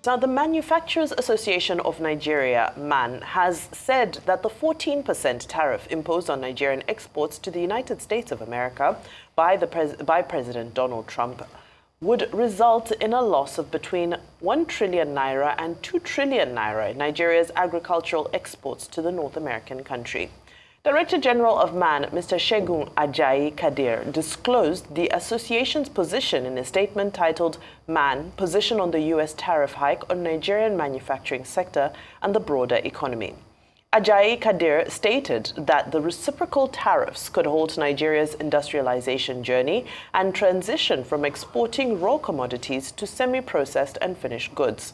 Now, the Manufacturers Association of Nigeria, MAN, has said that the 14% tariff imposed on Nigerian exports to the United States of America by President Donald Trump would result in a loss of between 1 trillion naira and 2 trillion naira in Nigeria's agricultural exports to the North American country. Director General of MAN, Mr. Segun Ajayi Kadir, disclosed the association's position in a statement titled MAN, Position on the U.S. Tariff Hike on Nigerian Manufacturing Sector and the Broader Economy. Ajayi Kadir stated that the reciprocal tariffs could halt Nigeria's industrialization journey and transition from exporting raw commodities to semi-processed and finished goods.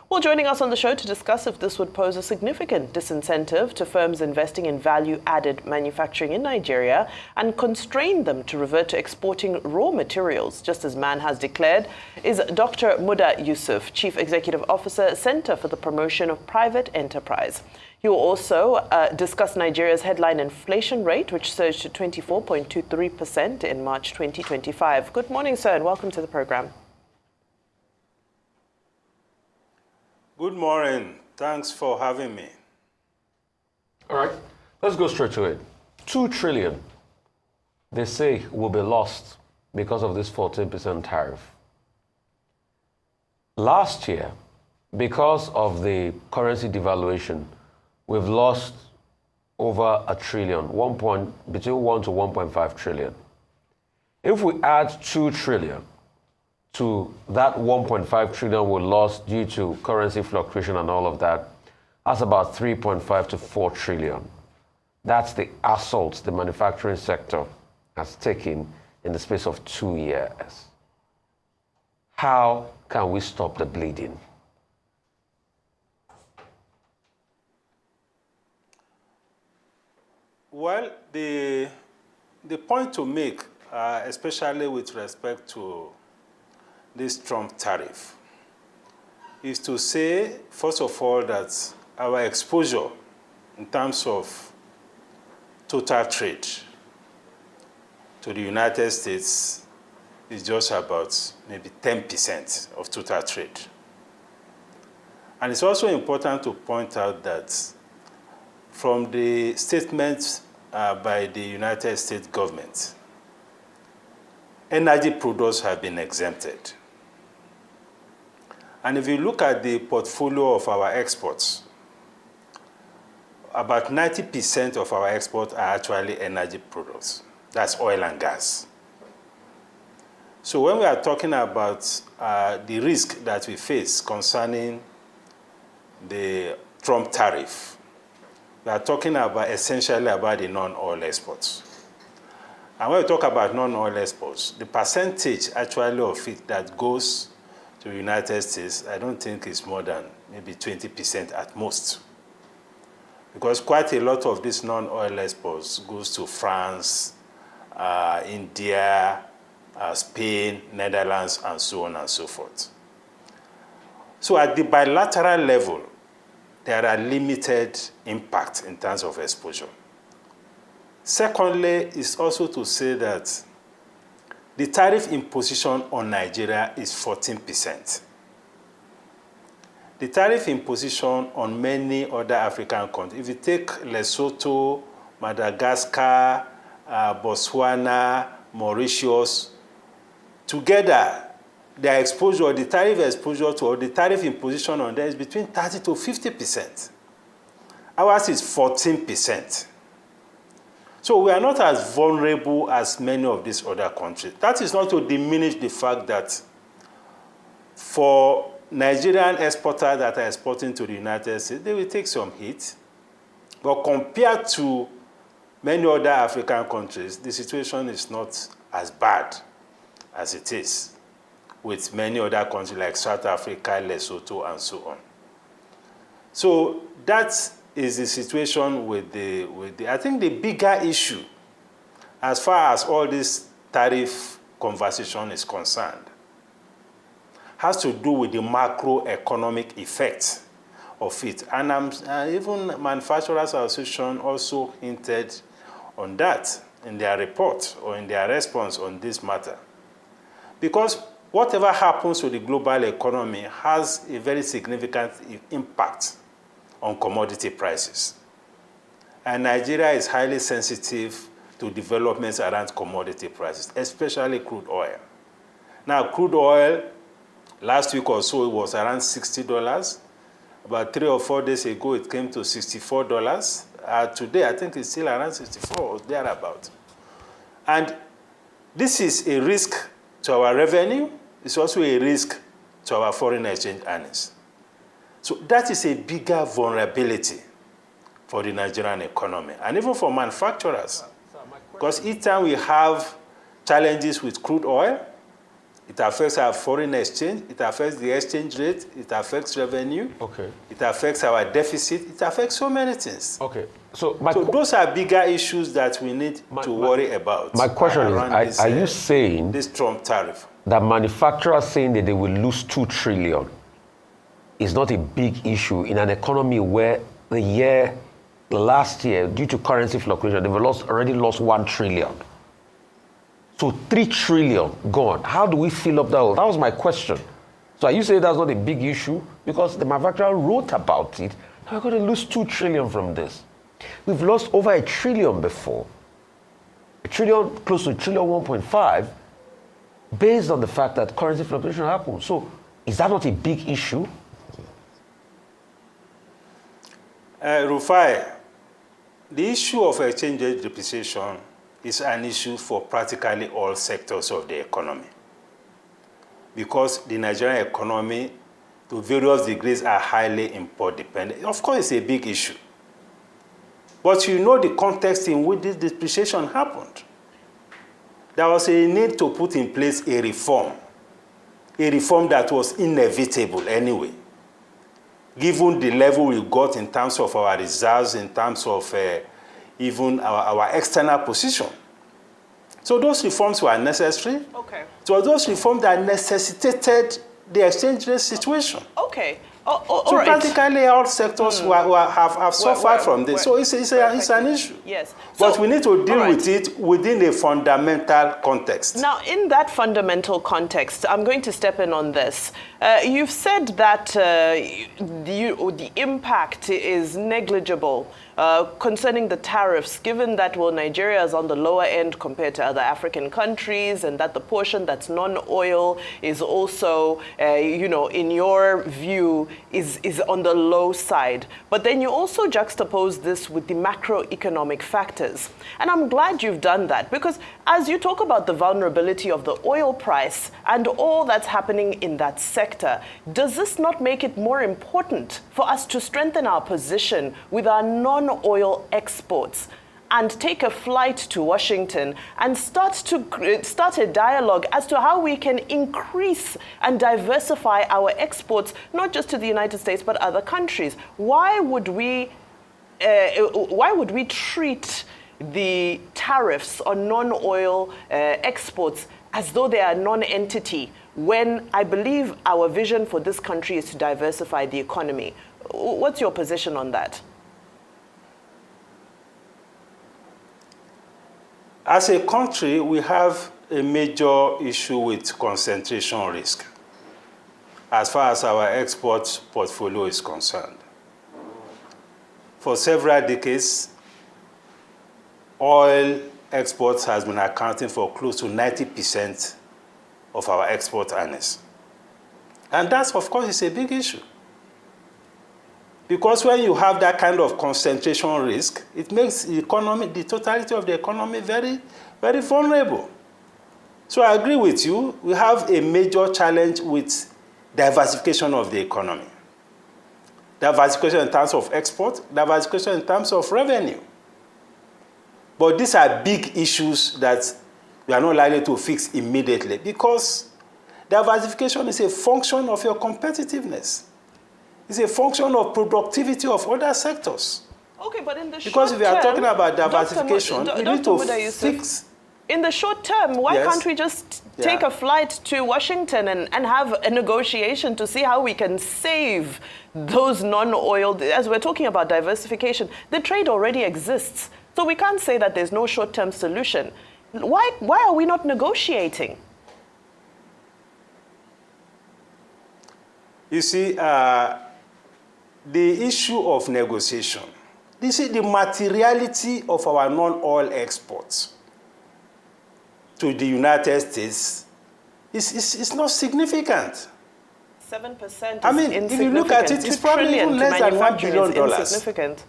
Well, joining us on the show to discuss if this would pose a significant disincentive to firms investing in value-added manufacturing in Nigeria and constrain them to revert to exporting raw materials, just as MAN has declared, is Dr. Muda Yusuf, Chief Executive Officer, Center for the Promotion of Private Enterprise. He will also discuss Nigeria's headline inflation rate, which surged to 24.23% in March 2025. Good morning, sir, and welcome to the program. Good morning. Thanks for having me. All right, let's go straight to it. 2 trillion, they say, will be lost because of this 14% tariff. Last year, because of the currency devaluation, we've lost over a trillion, between 1 to 1.5 trillion. If we add 2 trillion to that 1.5 trillion we lost due to currency fluctuation and all of that, that's about 3.5 to 4 trillion. That's the assault the manufacturing sector has taken in the space of 2 years. How can we stop the bleeding? Well, the point to make, especially with respect to this Trump tariff, is to say, first of all, that our exposure in terms of total trade to the United States is just about maybe 10% of total trade. And it's also important to point out that from the statements by the United States government, energy products have been exempted. And if you look at the portfolio of our exports, about 90% of our exports are actually energy products. That's oil and gas. So when we are talking about the risk that we face concerning the Trump tariff, we are talking about essentially about the non-oil exports. And when we talk about non-oil exports, the percentage actually of it that goes to the United States, I don't think is more than maybe 20% at most. Because quite a lot of these non-oil exports goes to France, India, Spain, Netherlands, and so on and so forth. So at the bilateral level, there are limited impact in terms of exposure. Secondly, is also to say that the tariff imposition on Nigeria is 14%. The tariff imposition on many other African countries, if you take Lesotho, Madagascar, Botswana, Mauritius, together, their exposure, the tariff exposure to, or the tariff imposition on them is between 30 to 50%. Ours is 14%. So we are not as vulnerable as many of these other countries. That is not to diminish the fact that for Nigerian exporters that are exporting to the United States, they will take some hit. But compared to many other African countries, the situation is not as bad as it is with many other countries like South Africa, Lesotho, and so on. So that is the situation with the I think the bigger issue as far as all this tariff conversation is concerned has to do with the macroeconomic effect of it. And even Manufacturers Association also hinted on that in their report or in their response on this matter. Because whatever happens to the global economy has a very significant impact on commodity prices. And Nigeria is highly sensitive to developments around commodity prices, especially crude oil. Now, crude oil, last week or so, it was around $60. About 3 or 4 days ago, it came to $64. Today, I think it's still around 64 or thereabout. And this is a risk to our revenue. It's also a risk to our foreign exchange earnings. So that is a bigger vulnerability for the Nigerian economy, and even for manufacturers. Because each time we have challenges with crude oil, it affects our foreign exchange, it affects the exchange rate, it affects revenue, it affects our deficit, it affects so many things. So those are bigger issues that we need to worry about. My question is, are you saying this Trump tariff? That manufacturers saying that they will lose $2 trillion is not a big issue in an economy where last year, due to currency fluctuation, they've already lost $1 trillion. So $3 trillion gone. How do we fill up that hole? That was my question. So are you saying that's not a big issue? Because the manufacturer wrote about it. We're going to lose $2 trillion from this. We've lost over $1 trillion before. $1 trillion, close to $1 trillion, 1.5, based on the fact that currency fluctuation happened. So is that not a big issue? Rufai, the issue of exchange rate depreciation is an issue for practically all sectors of the economy, because the Nigerian economy, to various degrees, are highly import dependent. Of course, it's a big issue. But you know the context in which this depreciation happened. There was a need to put in place a reform that was inevitable anyway, given the level we got in terms of our reserves, in terms of even our external position. So those reforms were necessary. So those reforms that necessitated the exchange rate situation. So right. practically all sectors have suffered from this. So it's an issue. Yes. But we need to deal with it within a fundamental context. Now, in that fundamental context, I'm going to step in on this. You've said that the impact is negligible concerning the tariffs, given that, well, Nigeria is on the lower end compared to other African countries, and that the portion that's non-oil is also, in your view, is on the low side. But then you also juxtapose this with the macroeconomic factors. And I'm glad you've done that, because as you talk about the vulnerability of the oil price and all that's happening in that sector, does this not make it more important for us to strengthen our position with our non-oil exports and take a flight to Washington and start a dialogue as to how we can increase and diversify our exports, not just to the United States, but other countries? Why would we treat the tariffs on non-oil exports as though they are a non-entity, when I believe our vision for this country is to diversify the economy? What's your position on that? As a country, we have a major issue with concentration risk as far as our export portfolio is concerned. For several decades, oil exports has been accounting for close to 90% of our export earnings. And that, of course, is a big issue. Because when you have that kind of concentration risk, it makes the economy, the totality of the economy, very, very vulnerable. So I agree with you. We have a major challenge with diversification of the economy. Diversification in terms of export, diversification in terms of revenue. But these are big issues that we are not likely to fix immediately, because diversification is a function of your competitiveness. It's a function of productivity of other sectors. But in the short term, because if we are talking about diversification, we need to fix. In the short term, why can't we just take a flight to Washington and have a negotiation to see how we can save those non-oil? As we're talking about diversification, the trade already exists. So we can't say that there's no short-term solution. Why are we not negotiating? You see, the issue of negotiation, you see, the materiality of our non-oil exports to the United States is not significant. 7% I mean, if you look at it, it's probably even less than $1 billion. Insignificant.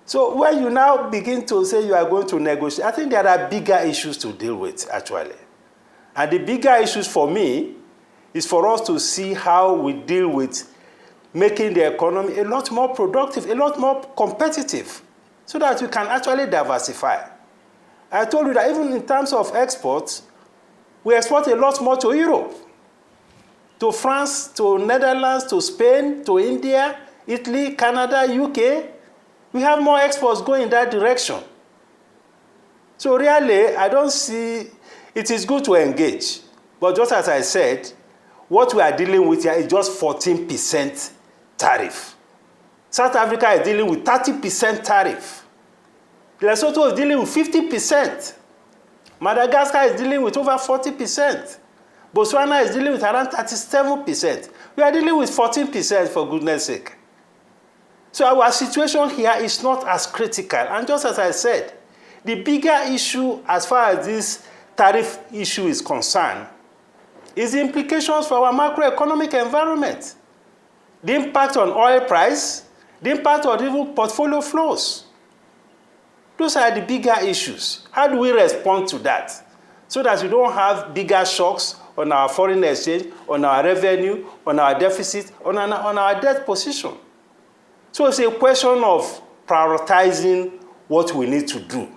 So when you now begin to say you are going to negotiate, I think there are bigger issues to deal with, actually. And the bigger issues for me is for us to see how we deal with making the economy a lot more productive, a lot more competitive, so that we can actually diversify. I told you that even in terms of exports, we export a lot more to Europe, to France, to Netherlands, to Spain, to India, Italy, Canada, UK. We have more exports going in that direction. So really, I don't see, it is good to engage. But just as I said, what we are dealing with here is just 14% tariff. South Africa is dealing with 30% tariff. Lesotho is dealing with 50%. Madagascar is dealing with over 40%. Botswana is dealing with around 37%. We are dealing with 14%, for goodness sake. So our situation here is not as critical. And just as I said, the bigger issue as far as this tariff issue is concerned is the implications for our macroeconomic environment. The impact on oil price, the impact on even portfolio flows. Those are the bigger issues. How do we respond to that? So that we don't have bigger shocks on our foreign exchange, on our revenue, on our deficit, on our debt position. So it's a question of prioritizing what we need to do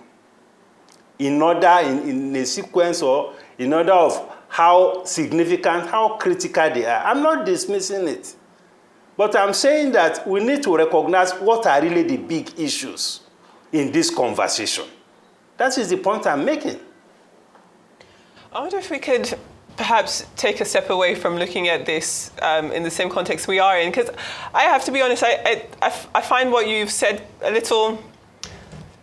in order, in a sequence, or in order of how significant, how critical they are. I'm not dismissing it. But I'm saying that we need to recognize what are really the big issues in this conversation. That is the point I'm making. I wonder if we could perhaps take a step away from looking at this in the same context we are in, because I have to be honest, I find what you've said a little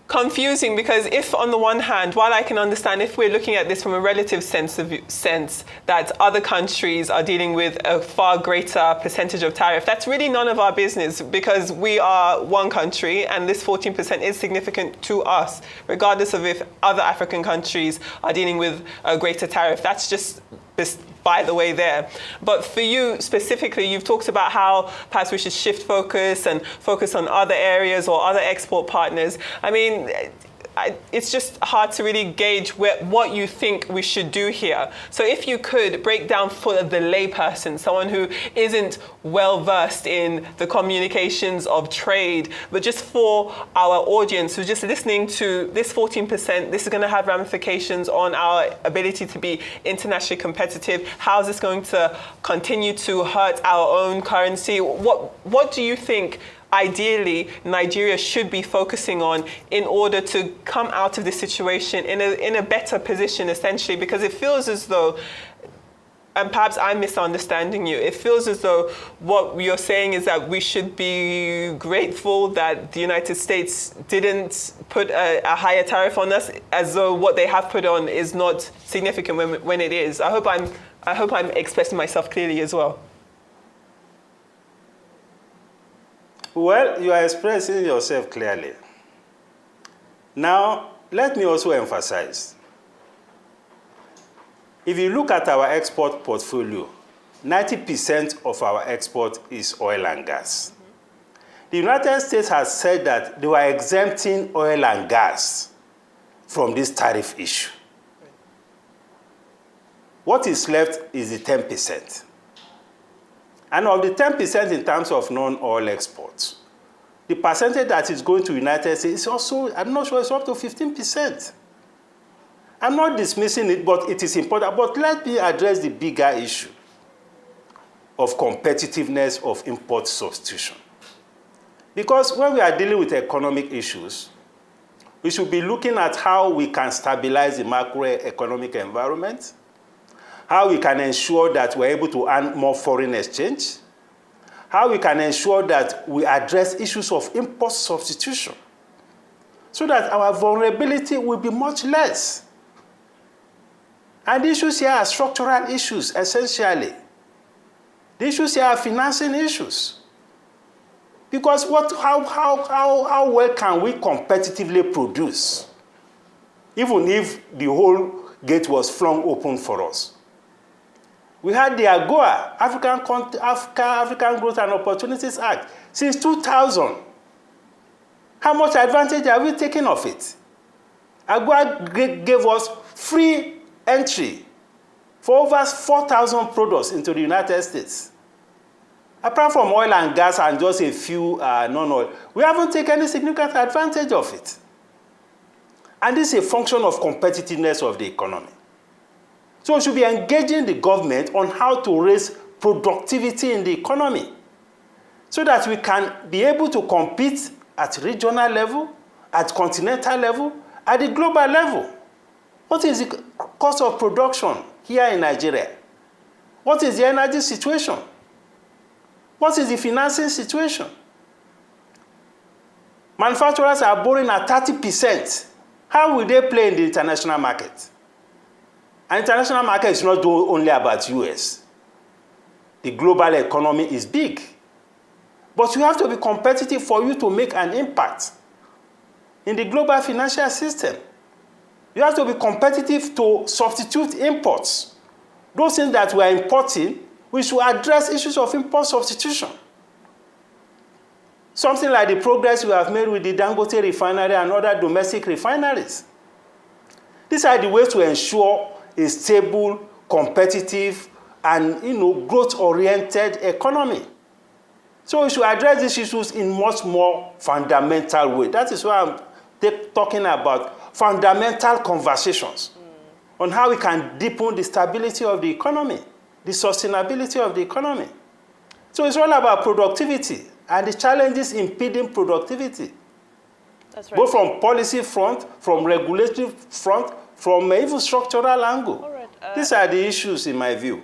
confusing, because if on the one hand, while I can understand if we're looking at this from a relative sense that other countries are dealing with a far greater percentage of tariff, that's really none of our business, because we are one country and this 14% is significant to us, regardless of if other African countries are dealing with a greater tariff. That's just by the way there. But for you specifically, you've talked about how perhaps we should shift focus and focus on other areas or other export partners. I mean, it's just hard to really gauge what you think we should do here. So if you could break down for the layperson, someone who isn't well versed in the communications of trade, but just for our audience who's just listening to this 14%, this is going to have ramifications on our ability to be internationally competitive. How is this going to continue to hurt our own currency? What do you think ideally Nigeria should be focusing on in order to come out of this situation in a better position, essentially? Because it feels as though, and perhaps I'm misunderstanding you, it feels as though what you're saying is that we should be grateful that the United States didn't put a higher tariff on us, as though what they have put on is not significant when it is. I hope I'm expressing myself clearly as well. Well, you are expressing yourself clearly. Now, let me also emphasize. If you look at our export portfolio, 90% of our export is oil and gas. The United States has said that they were exempting oil and gas from this tariff issue. What is left is the 10%. And of the 10% in terms of non-oil exports, the percentage that is going to the United States is also, I'm not sure, it's up to 15%. I'm not dismissing it, but it is important. But let me address the bigger issue of competitiveness of import substitution. Because when we are dealing with economic issues, we should be looking at how we can stabilize the macroeconomic environment, how we can ensure that we're able to earn more foreign exchange, how we can ensure that we address issues of import substitution, so that our vulnerability will be much less. And the issues here are structural issues, essentially. The issues here are financing issues. Because how well can we competitively produce, even if the whole gate was flung open for us? We had the AGOA, African Growth and Opportunities Act, since 2000. How much advantage are we taking of it? AGOA gave us free entry for over 4,000 products into the United States. Apart from oil and gas and just a few non-oil, we haven't taken any significant advantage of it. And this is a function of competitiveness of the economy. So we should be engaging the government on how to raise productivity in the economy so that we can be able to compete at regional level, at continental level, at the global level. What is the cost of production here in Nigeria? What is the energy situation? What is the financing situation? Manufacturers are borrowing at 30%. How will they play in the international market? And international market is not only about US. The global economy is big. But you have to be competitive for you to make an impact in the global financial system. You have to be competitive to substitute imports. Those things that we are importing, we should address issues of import substitution. Something like the progress we have made with the Dangote refinery and other domestic refineries. These are the ways to ensure a stable, competitive, and growth-oriented economy. So we should address these issues in much more fundamental way. That is why I'm talking about fundamental conversations on how we can deepen the stability of the economy, the sustainability of the economy. So it's all about productivity and the challenges impeding productivity. That's right. Both from policy front, from regulatory front, from even structural angle. All right, These are the issues in my view.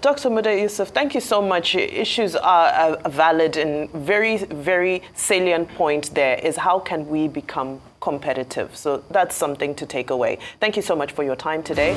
Dr. Muda Yusuf, thank you so much. Issues are valid, and very, very salient point there is how can we become competitive? So that's something to take away. Thank you so much for your time today.